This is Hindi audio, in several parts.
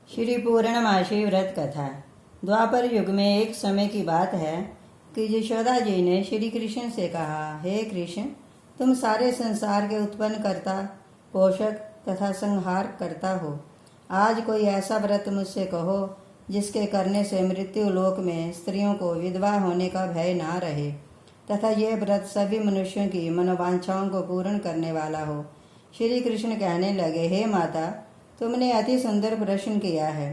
श्री पूर्णमासी व्रत कथा। द्वापर युग में एक समय की बात है कि यशोदा जी ने श्री कृष्ण से कहा, हे कृष्ण, तुम सारे संसार के उत्पन्न करता, पोषक तथा संहार करता हो। आज कोई ऐसा व्रत मुझसे कहो जिसके करने से मृत्यु लोक में स्त्रियों को विधवा होने का भय ना रहे तथा यह व्रत सभी मनुष्यों की मनोवांछाओं को पूर्ण करने वाला हो। श्री कृष्ण कहने लगे, हे माता, तुमने अति सुंदर प्रश्न किया है।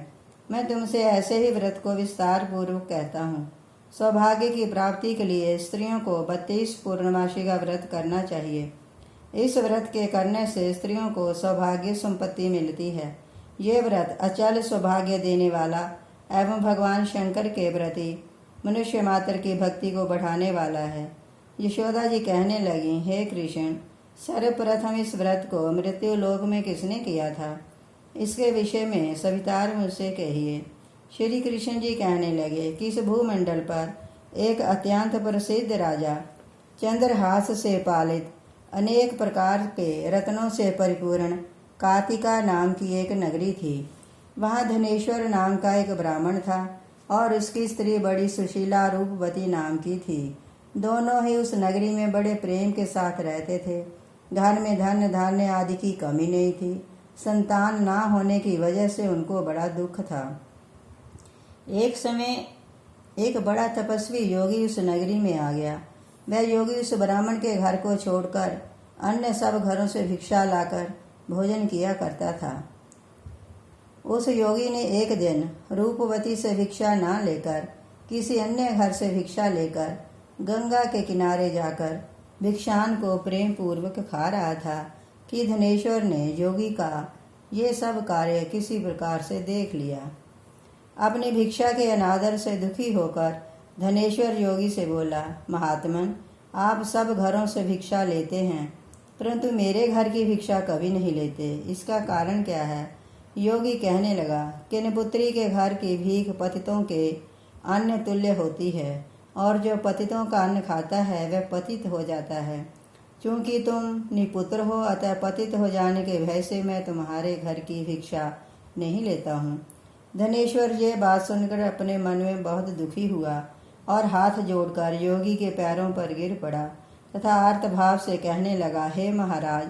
मैं तुमसे ऐसे ही व्रत को विस्तार पूर्वक कहता हूँ। सौभाग्य की प्राप्ति के लिए स्त्रियों को 32 पूर्णमासी का व्रत करना चाहिए। इस व्रत के करने से स्त्रियों को सौभाग्य संपत्ति मिलती है। ये व्रत अचल सौभाग्य देने वाला एवं भगवान शंकर के प्रति मनुष्य मात्र की भक्ति को बढ़ाने वाला है। यशोदा जी कहने लगी, हे कृष्ण, सर्वप्रथम इस व्रत को मृत्यु लोक में किसने किया था? इसके विषय में सवितार मुझसे कहिए। श्री कृष्ण जी कहने लगे, किस भूमंडल पर एक अत्यंत प्रसिद्ध राजा चंद्रहास से पालित अनेक प्रकार के रत्नों से परिपूर्ण कातिका नाम की एक नगरी थी। वहाँ धनेश्वर नाम का एक ब्राह्मण था और उसकी स्त्री बड़ी सुशीला रूपवती नाम की थी। दोनों ही उस नगरी में बड़े प्रेम के साथ रहते थे। घर में धन धान्य आदि की कमी नहीं थी। संतान ना होने की वजह से उनको बड़ा दुख था। एक समय एक बड़ा तपस्वी योगी उस नगरी में आ गया। वह योगी उस ब्राह्मण के घर को छोड़कर अन्य सब घरों से भिक्षा लाकर भोजन किया करता था। उस योगी ने एक दिन रूपवती से भिक्षा ना लेकर किसी अन्य घर से भिक्षा लेकर गंगा के किनारे जाकर भिक्षान को प्रेम पूर्वक खा रहा था कि धनेश्वर ने योगी का ये सब कार्य किसी प्रकार से देख लिया। अपनी भिक्षा के अनादर से दुखी होकर धनेश्वर योगी से बोला, महात्मन, आप सब घरों से भिक्षा लेते हैं परंतु मेरे घर की भिक्षा कभी नहीं लेते, इसका कारण क्या है? योगी कहने लगा, किन्पुत्री के घर की भीख पतितों के अन्न तुल्य होती है और जो पतितों का अन्न खाता है वह पतित हो जाता है। चूंकि तुम निपुत्र हो अतः पतित हो जाने के भय से मैं तुम्हारे घर की भिक्षा नहीं लेता हूँ। धनेश्वर ये बात सुनकर अपने मन में बहुत दुखी हुआ और हाथ जोड़कर योगी के पैरों पर गिर पड़ा तथा आर्त भाव से कहने लगा, हे महाराज,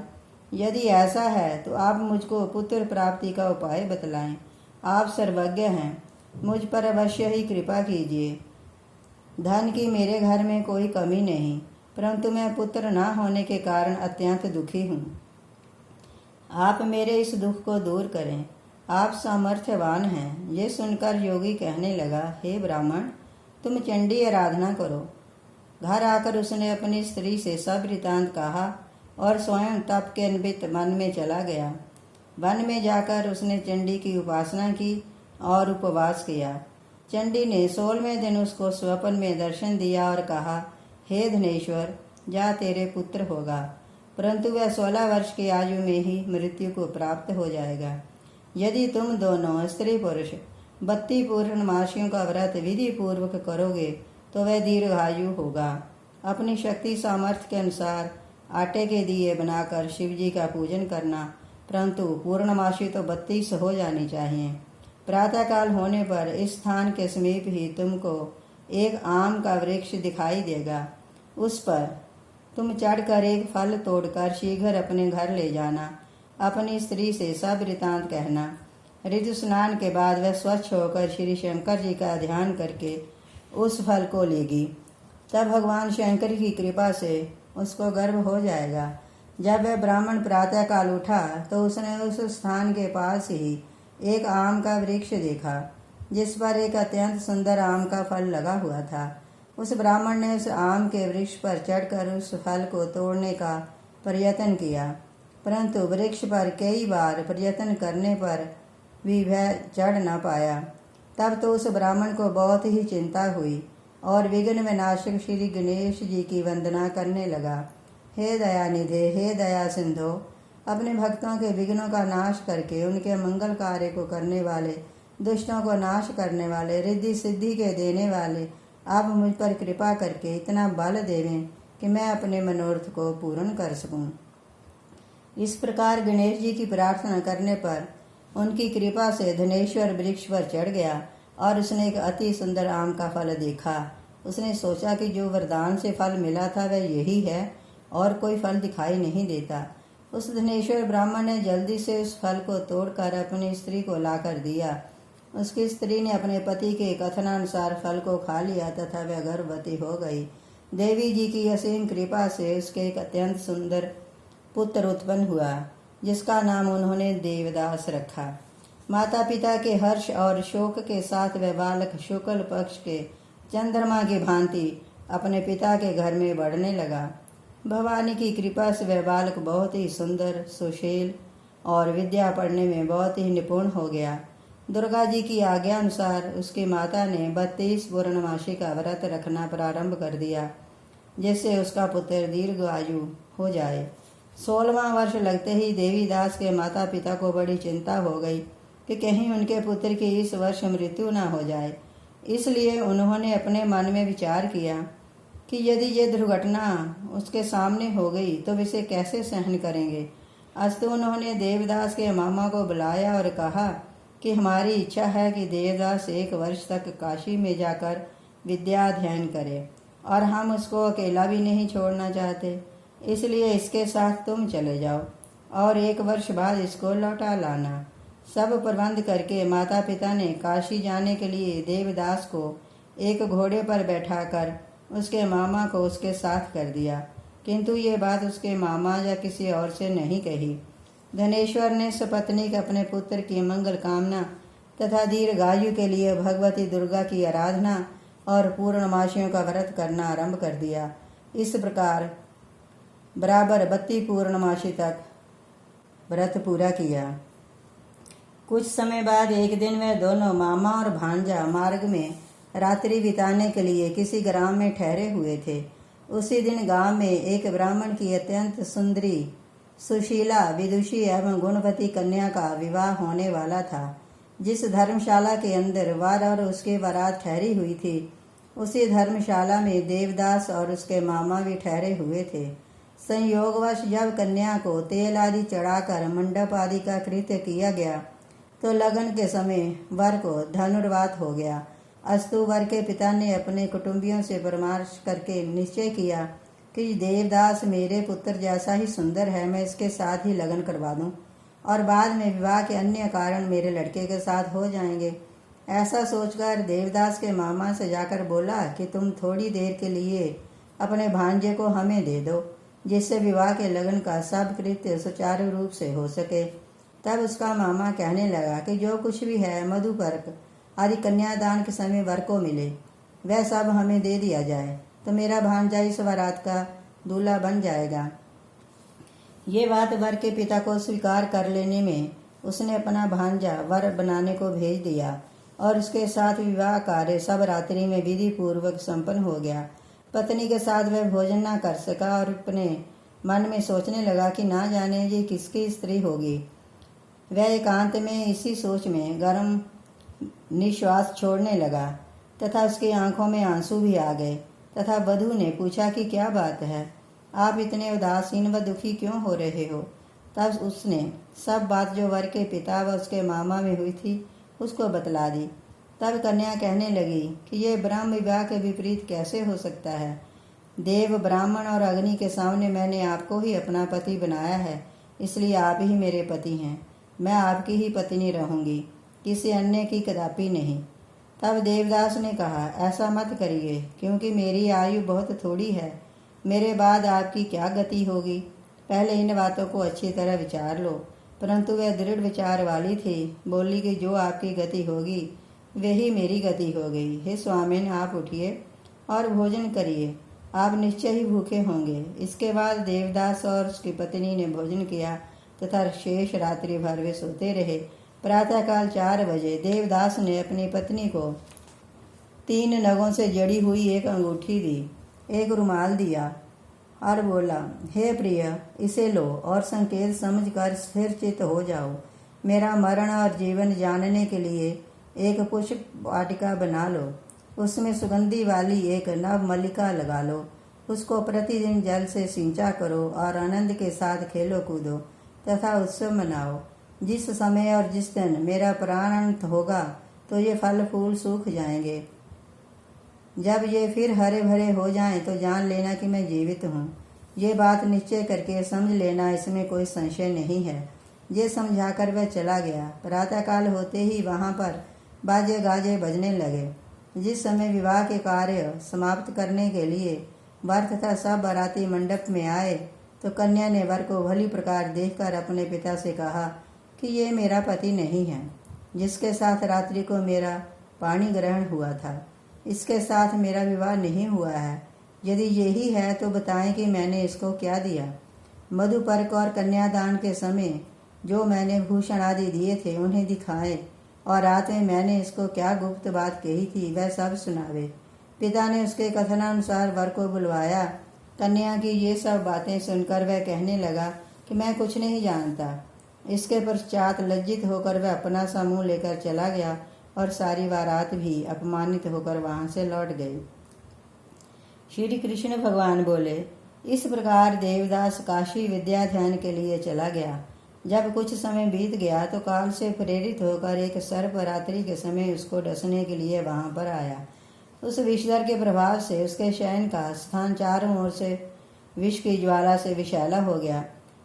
यदि ऐसा है तो आप मुझको पुत्र प्राप्ति का उपाय बतलाएं। आप सर्वज्ञ हैं, मुझ पर अवश्य ही कृपा कीजिए। धन की मेरे घर में कोई कमी नहीं परंतु मैं पुत्र ना होने के कारण अत्यंत दुखी हूँ। आप मेरे इस दुख को दूर करें, आप सामर्थ्यवान हैं। ये सुनकर योगी कहने लगा, हे ब्राह्मण, तुम चंडी आराधना करो। घर आकर उसने अपनी स्त्री से सब वृतांत कहा और स्वयं तप के अन्वित मन में चला गया। वन में जाकर उसने चंडी की उपासना की और उपवास किया। चंडी ने 16वें दिन उसको स्वप्न में दर्शन दिया और कहा, हे धनेश्वर, जा तेरे पुत्र होगा, परंतु वह 16 वर्ष की आयु में ही मृत्यु को प्राप्त हो जाएगा। यदि तुम दोनों स्त्री पुरुष 32 पूर्णमासियों का व्रत विधि पूर्वक करोगे तो वह दीर्घायु होगा। अपनी शक्ति सामर्थ्य के अनुसार आटे के दिए बनाकर शिव जी का पूजन करना, परंतु पूर्णमासी तो 32 हो जानी चाहिए। प्रातःकाल होने पर इस स्थान के समीप ही तुमको एक आम का वृक्ष दिखाई देगा। उस पर तुम चढ़कर एक फल तोड़कर शीघ्र अपने घर ले जाना। अपनी स्त्री से सब वृतांत कहना। ऋतु स्नान के बाद वह स्वच्छ होकर श्री शंकर जी का ध्यान करके उस फल को लेगी। तब भगवान शंकर की कृपा से उसको गर्भ हो जाएगा। जब वह ब्राह्मण प्रातःकाल उठा तो उसने उस स्थान के पास ही एक आम का वृक्ष देखा जिस पर एक अत्यंत सुंदर आम का फल लगा हुआ था। उस ब्राह्मण ने उस आम के वृक्ष पर चढ़कर उस फल को तोड़ने का प्रयत्न किया, परंतु वृक्ष पर कई बार प्रयत्न करने पर भी वह चढ़ न पाया। तब तो उस ब्राह्मण को बहुत ही चिंता हुई और विघ्न विनाशक श्री गणेश जी की वंदना करने लगा। हे दयानिधे, हे दया सिंधो, अपने भक्तों के विघ्नों का नाश करके उनके मंगल कार्य को करने वाले, दुष्टों को नाश करने वाले, रिद्धि सिद्धि के देने वाले, आप मुझ पर कृपा करके इतना बल देवें कि मैं अपने मनोरथ को पूर्ण कर सकूं। इस प्रकार गणेश जी की प्रार्थना करने पर उनकी कृपा से धनेश्वर वृक्ष पर चढ़ गया और उसने एक अति सुंदर आम का फल देखा। उसने सोचा कि जो वरदान से फल मिला था वह यही है और कोई फल दिखाई नहीं देता। उस धनेश्वर ब्राह्मण ने जल्दी से उस फल को तोड़कर अपनी स्त्री को लाकर दिया। उसकी स्त्री ने अपने पति के कथनानुसार फल को खा लिया तथा वह गर्भवती हो गई। देवी जी की असीम कृपा से उसके एक अत्यंत सुंदर पुत्र उत्पन्न हुआ, जिसका नाम उन्होंने देवदास रखा। माता पिता के हर्ष और शोक के साथ वह बालक शुक्ल पक्ष के चंद्रमा की भांति अपने पिता के घर में बढ़ने लगा। भवानी की कृपा से वह बालक बहुत ही सुंदर, सुशील और विद्या पढ़ने में बहुत ही निपुण हो गया। दुर्गा जी की आज्ञा अनुसार उसकी माता ने 32 पूर्णमासी का व्रत रखना प्रारंभ कर दिया, जिससे उसका पुत्र दीर्घ आयु हो जाए। 16वां वर्ष लगते ही देवीदास के माता पिता को बड़ी चिंता हो गई कि कहीं उनके पुत्र की इस वर्ष मृत्यु न हो जाए। इसलिए उन्होंने अपने मन में विचार किया कि यदि ये दुर्घटना उसके सामने हो गई तो इसे कैसे सहन करेंगे। अस्तु उन्होंने देवदास के मामा को बुलाया और कहा कि हमारी इच्छा है कि देवदास 1 वर्ष तक काशी में जाकर विद्या अध्ययन करे और हम उसको अकेला भी नहीं छोड़ना चाहते, इसलिए इसके साथ तुम चले जाओ और 1 वर्ष बाद इसको लौटा लाना। सब प्रबंध करके माता पिता ने काशी जाने के लिए देवदास को एक घोड़े पर बैठाकर उसके मामा को उसके साथ कर दिया, किंतु ये बात उसके मामा या किसी और से नहीं कही। धनेश्वर ने सपत्नीक अपने पुत्र की मंगल कामना तथा दीर्घायु के लिए भगवती दुर्गा की आराधना और पूर्णमासियों का व्रत करना आरंभ कर दिया। इस प्रकार बराबर 32 पूर्णमासी तक व्रत पूरा किया। कुछ समय बाद एक दिन वह दोनों मामा और भांजा मार्ग में रात्रि बिताने के लिए किसी ग्राम में ठहरे हुए थे। उसी दिन गांव में एक ब्राह्मण की अत्यंत सुंदरी, सुशीला, विदुषी एवं गुणवती कन्या का विवाह होने वाला था। जिस धर्मशाला के अंदर वर और उसकी बारात ठहरी हुई थी, उसी धर्मशाला में देवदास और उसके मामा भी ठहरे हुए थे। संयोगवश जब कन्या को तेल आदि चढ़ाकर मंडप आदि का कृत्य किया गया तो लगन के समय वर को धनुर्वात हो गया। अस्तु वर के पिता ने अपने कुटुंबियों से परामर्श करके निश्चय किया कि देवदास मेरे पुत्र जैसा ही सुंदर है, मैं इसके साथ ही लगन करवा दूं और बाद में विवाह के अन्य कारण मेरे लड़के के साथ हो जाएंगे। ऐसा सोचकर देवदास के मामा से जाकर बोला कि तुम थोड़ी देर के लिए अपने भांजे को हमें दे दो, जिससे विवाह के लगन का सब कृत्य सुचारू रूप से हो सके। तब उसका मामा कहने लगा कि जो कुछ भी है मधुपर्क आदि कन्यादान के समय वर को मिले वह सब हमें दे दिया जाए, तो मेरा भांजा इस बारात का दूल्हा बन जाएगा। ये बात वर के पिता को स्वीकार कर लेने में उसने अपना भांजा वर बनाने को भेज दिया और उसके साथ विवाह कार्य सब रात्रि में विधि पूर्वक संपन्न हो गया। पत्नी के साथ वह भोजन न कर सका और अपने मन में सोचने लगा कि ना जाने ये किसकी स्त्री होगी। वह एकांत में इसी सोच में गर्म निश्वास छोड़ने लगा तथा उसकी आंखों में आंसू भी आ गए तथा वधू ने पूछा कि क्या बात है, आप इतने उदासीन व दुखी क्यों हो रहे हो। तब उसने सब बात जो वर के पिता व उसके मामा में हुई थी उसको बतला दी। तब कन्या कहने लगी कि ये ब्रह्म विवाह के विपरीत कैसे हो सकता है। देव, ब्राह्मण और अग्नि के सामने मैंने आपको ही अपना पति बनाया है, इसलिए आप ही मेरे पति हैं। मैं आपकी ही पत्नी रहूंगी, किसी अन्य की कदापि नहीं। तब देवदास ने कहा, ऐसा मत करिए, क्योंकि मेरी आयु बहुत थोड़ी है। मेरे बाद आपकी क्या गति होगी, पहले इन बातों को अच्छी तरह विचार लो। परंतु वह दृढ़ विचार वाली थी, बोली कि जो आपकी गति होगी वही मेरी गति होगी। हे स्वामिन, आप उठिए और भोजन करिए, आप निश्चय ही भूखे होंगे। इसके बाद देवदास और उसकी पत्नी ने भोजन किया तथा शेष रात्रि भर वे सोते रहे। प्रातःकाल 4 बजे देवदास ने अपनी पत्नी को 3 नगों से जड़ी हुई एक अंगूठी दी, एक रुमाल दिया और बोला, हे प्रिय, इसे लो और संकेत समझकर स्थिर चित्त हो जाओ। मेरा मरण और जीवन जानने के लिए एक पुष्प वाटिका बना लो, उसमें सुगंधी वाली एक नव मल्लिका लगा लो। उसको प्रतिदिन जल से सिंचा करो और आनंद के साथ खेलो कूदो तथा उत्सव मनाओ। जिस समय और जिस दिन मेरा प्राणांत होगा तो ये फल फूल सूख जाएंगे। जब ये फिर हरे भरे हो जाएं तो जान लेना कि मैं जीवित हूँ। ये बात निश्चय करके समझ लेना, इसमें कोई संशय नहीं है। ये समझाकर वह चला गया। प्रातःकाल होते ही वहाँ पर बाजे गाजे बजने लगे। जिस समय विवाह के कार्य समाप्त करने के लिए वर तथा सब बाराती मंडप में आए तो कन्या ने वर को भली प्रकार देखकर अपने पिता से कहा कि ये मेरा पति नहीं है, जिसके साथ रात्रि को मेरा पानी ग्रहण हुआ था। इसके साथ मेरा विवाह नहीं हुआ है। यदि यही है तो बताएं कि मैंने इसको क्या दिया। मधुपर्क और कन्यादान के समय जो मैंने भूषण आदि दिए थे उन्हें दिखाए, और रात में मैंने इसको क्या गुप्त बात कही थी वह सब सुनावे। पिता ने उसके कथनानुसार वर को बुलवाया। कन्या की ये सब बातें सुनकर वह कहने लगा कि मैं कुछ नहीं जानता। इसके पश्चात लज्जित होकर वह अपना सा मुँह लेकर चला गया और सारी बारात भी अपमानित होकर वहाँ से लौट गई। श्री कृष्ण भगवान बोले, इस प्रकार देवदास काशी विद्याध्यान के लिए चला गया। जब कुछ समय बीत गया तो काल से प्रेरित होकर एक सर्प रात्रि के समय उसको डसने के लिए वहां पर आया। उस विषधर के प्रभाव से उसके शयन का स्थान चारों ओर से विष की ज्वाला से विषैला हो गया,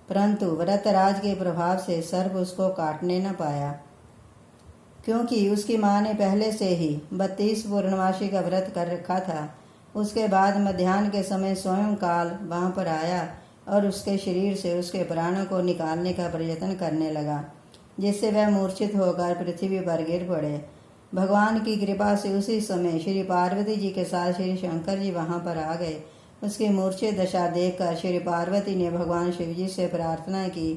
परंतु व्रतराज के प्रभाव से सर्प उसको काटने न पाया, क्योंकि उसकी माँ ने पहले से ही 32 पूर्णमासी का व्रत कर रखा था। उसके बाद मध्याह्न के समय स्वयं काल वहां पर आया और उसके शरीर से उसके प्राणों को निकालने का प्रयत्न करने लगा, जिससे वह मूर्छित होकर पृथ्वी पर गिर पड़े। भगवान की कृपा से उसी समय श्री पार्वती जी के साथ श्री शंकर जी वहां पर आ गए। उसकी मूर्छित दशा देखकर श्री पार्वती ने भगवान शिव जी से प्रार्थना की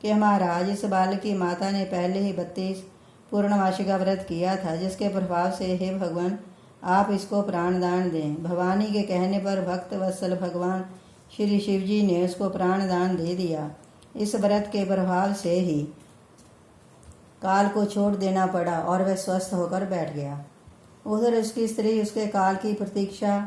कि महाराज, इस बालक की माता ने पहले ही 32 पूर्णमासी का व्रत किया था, जिसके प्रभाव से हे भगवान आप इसको प्राणदान दें। भवानी के कहने पर भक्त वत्सल भगवान श्री शिव जी ने उसको प्राणदान दे दिया। इस व्रत के प्रभाव से ही काल को छोड़ देना पड़ा और वह स्वस्थ होकर बैठ गया। उधर उसकी स्त्री उसके काल की प्रतीक्षा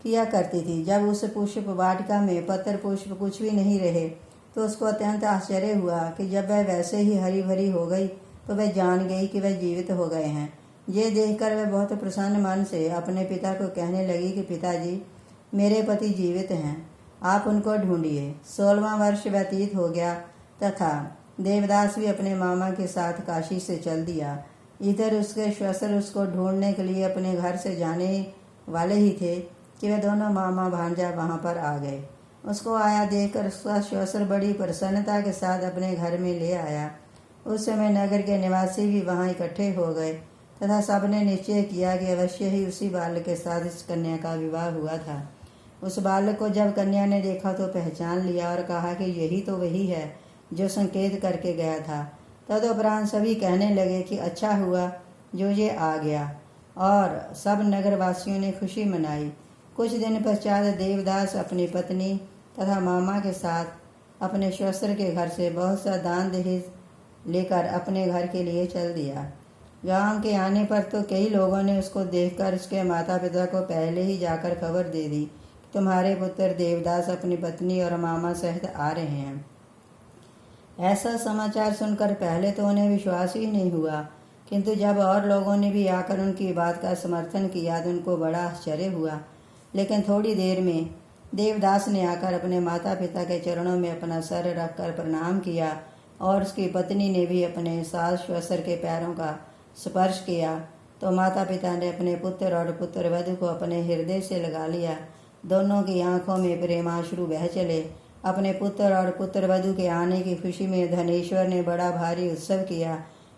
किया करती थी। जब उस पुष्प वाटिका में पत्र पुष्प कुछ भी नहीं रहे तो उसको अत्यंत आश्चर्य हुआ कि जब वह वैसे ही हरी भरी हो गई तो वह जान गई कि वह जीवित हो गए हैं। ये देखकर वह बहुत प्रसन्न मन से अपने पिता को कहने लगी कि पिताजी, मेरे पति जीवित हैं, आप उनको ढूंढिए। 16वां वर्ष व्यतीत हो गया तथा देवदास भी अपने मामा के साथ काशी से चल दिया। इधर उसके श्वशुर उसको ढूंढने के लिए अपने घर से जाने वाले ही थे कि वे दोनों मामा भांजा वहां पर आ गए। उसको आया देखकर उसका श्वशुर बड़ी प्रसन्नता के साथ अपने घर में ले आया। उस समय नगर के निवासी भी वहां इकट्ठे हो गए तथा सबने निश्चय किया कि अवश्य ही उसी बालक के साथ इस कन्या का विवाह हुआ था। उस बालक को जब कन्या ने देखा तो पहचान लिया और कहा कि यही तो वही है जो संकेत करके गया था। तदुपरांत सभी कहने लगे कि अच्छा हुआ जो ये आ गया, और सब नगरवासियों ने खुशी मनाई। कुछ दिन पश्चात देवदास अपनी पत्नी तथा मामा के साथ अपने श्वशुर के घर से बहुत सा दान दहेज लेकर अपने घर के लिए चल दिया। गांव के आने पर तो कई लोगों ने उसको देखकर उसके माता पिता को पहले ही जाकर खबर दे दी कि तुम्हारे पुत्र देवदास अपनी पत्नी और मामा सहित आ रहे हैं। ऐसा समाचार सुनकर पहले तो उन्हें विश्वास ही नहीं हुआ, किंतु जब और लोगों ने भी आकर उनकी बात का समर्थन किया तो उनको बड़ा आश्चर्य हुआ। लेकिन थोड़ी देर में देवदास ने आकर अपने माता पिता के चरणों में अपना सर रखकर प्रणाम किया और उसकी पत्नी ने भी अपने सास श्वशुर के पैरों का स्पर्श किया तो माता पिता ने अपने पुत्र और पुत्र वधू को अपने हृदय से लगा लिया। दोनों की आंखों में प्रेमाश्रु बह चले। अपने पुत्र और पुत्र वधू के आने की खुशी में धनेश्वर ने बड़ा भारी उत्सव किया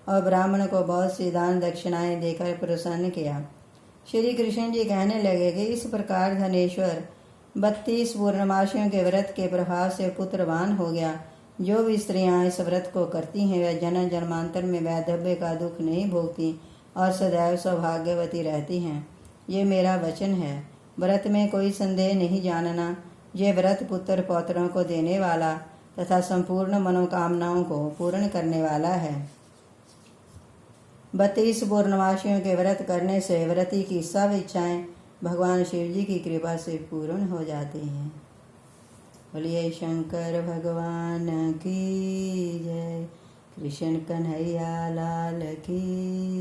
और ब्राह्मण को बहुत सी दान दक्षिणाएं देकर प्रसन्न किया। श्री कृष्ण जी कहने लगे कि इस प्रकार धनेश्वर 32 पूर्णमासियों के व्रत के प्रभाव से पुत्रवान हो गया। जो भी स्त्रियां इस व्रत को करती हैं वह जन्म जन्मांतर में वैधव्य का दुख नहीं भोगती और सदैव सौभाग्यवती रहती हैं। ये मेरा वचन है। व्रत में कोई संदेह नहीं जानना। ये व्रत पुत्र पौत्रों को देने वाला तथा संपूर्ण मनोकामनाओं को पूर्ण करने वाला है। 32 पूर्णमासियों के व्रत करने से व्रती की सब इच्छाएं भगवान शिव जी की कृपा से पूर्ण हो जाती हैं। बोलिए शंकर भगवान की जय। कृष्ण कन्हैया लाल की